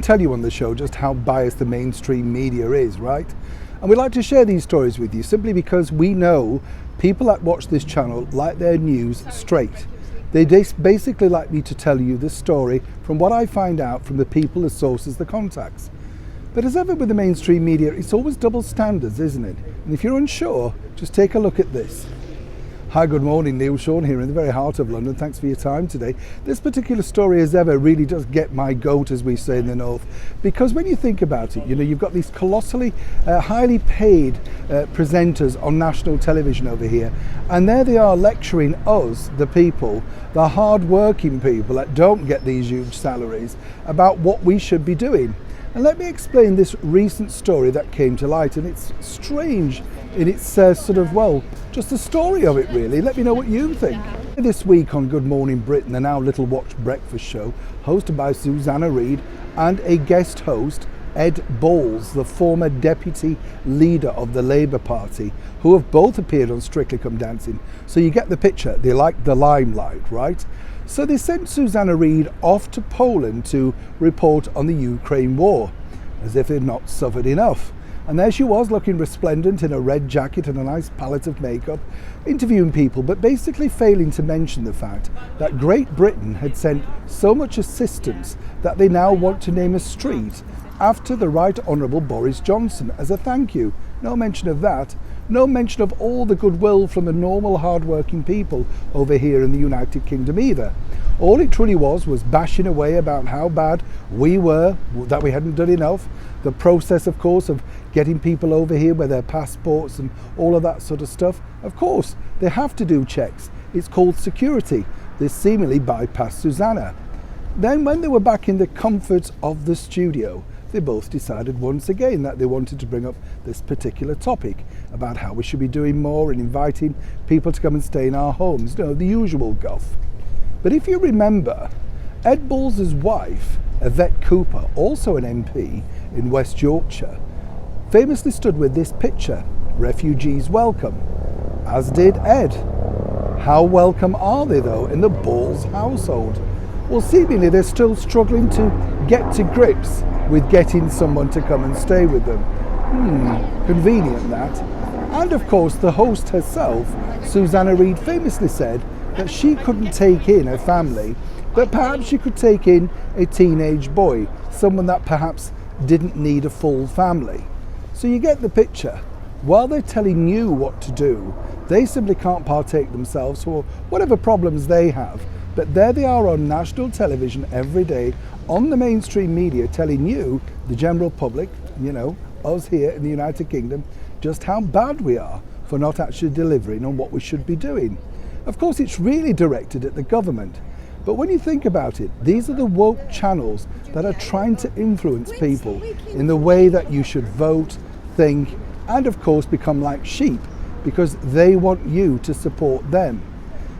often tell you on the show just how biased the mainstream media is, right? And we like to share these stories with you simply because we know people that watch this channel like their news straight. They basically like me to tell you the story from what I find out from the people, the sources, the contacts. But as ever with the mainstream media, it's always double standards, isn't it? And if you're unsure, just take a look at this. Hi, good morning, Neil Sean here in the very heart of London. Thanks for your time today. This particular story, as ever, really does get my goat, as we say in the north, because when you think about it, you know, you've got these colossally highly paid presenters on national television over here, and there they are lecturing us, the people, the hard-working people that don't get these huge salaries, about what we should be doing. And let me explain this recent story that came to light, and it's strange in its just the story of it really. Let me know what you think. This week on Good Morning Britain, the now Little Watch breakfast show, hosted by Susanna Reid and a guest host, Ed Balls, the former deputy leader of the Labour Party, who have both appeared on Strictly Come Dancing. So you get the picture, they like the limelight, right? So they sent Susanna Reid off to Poland to report on the Ukraine war, as if they'd not suffered enough. And there she was, looking resplendent in a red jacket and a nice palette of makeup, interviewing people, but basically failing to mention the fact that Great Britain had sent so much assistance that they now want to name a street after the Right Honourable Boris Johnson as a thank you. No mention of that. No mention of all the goodwill from the normal hard-working people over here in the United Kingdom either. All it truly was bashing away about how bad we were, that we hadn't done enough. The process, of course, of getting people over here with their passports and all of that sort of stuff. Of course, they have to do checks. It's called security. They seemingly bypassed Susanna. Then when they were back in the comfort of the studio, they both decided once again that they wanted to bring up this particular topic about how we should be doing more and inviting people to come and stay in our homes. You know, the usual guff. But if you remember, Ed Balls' wife, Yvette Cooper, also an MP in West Yorkshire, famously stood with this picture, "Refugees welcome," as did Ed. How welcome are they though in the Balls household? Well, seemingly they're still struggling to get to grips with getting someone to come and stay with them. Convenient that. And of course the host herself, Susanna Reid, famously said that she couldn't take in a family, but perhaps she could take in a teenage boy, someone that perhaps didn't need a full family. So you get the picture. While they're telling you what to do, they simply can't partake themselves for whatever problems they have. But there they are on national television every day, on the mainstream media, telling you, the general public, you know, us here in the United Kingdom, just how bad we are for not actually delivering on what we should be doing. Of course, it's really directed at the government. But when you think about it, these are the woke channels that are trying to influence people in the way that you should vote, think, and of course become like sheep, because they want you to support them.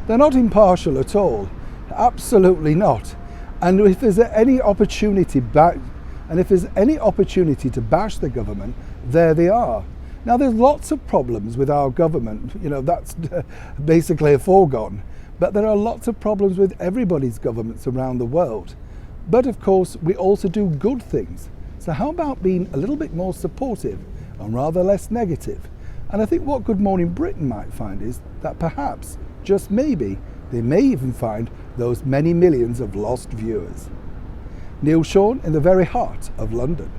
They're not impartial at all. Absolutely not. And if there's any opportunity to bash the government, there they are. Now there's lots of problems with our government, you know, that's basically a foregone. But there are lots of problems with everybody's governments around the world. But of course, we also do good things. So how about being a little bit more supportive and rather less negative? And I think what Good Morning Britain might find is that perhaps, just maybe, they may even find those many millions of lost viewers. Neil Sean in the very heart of London.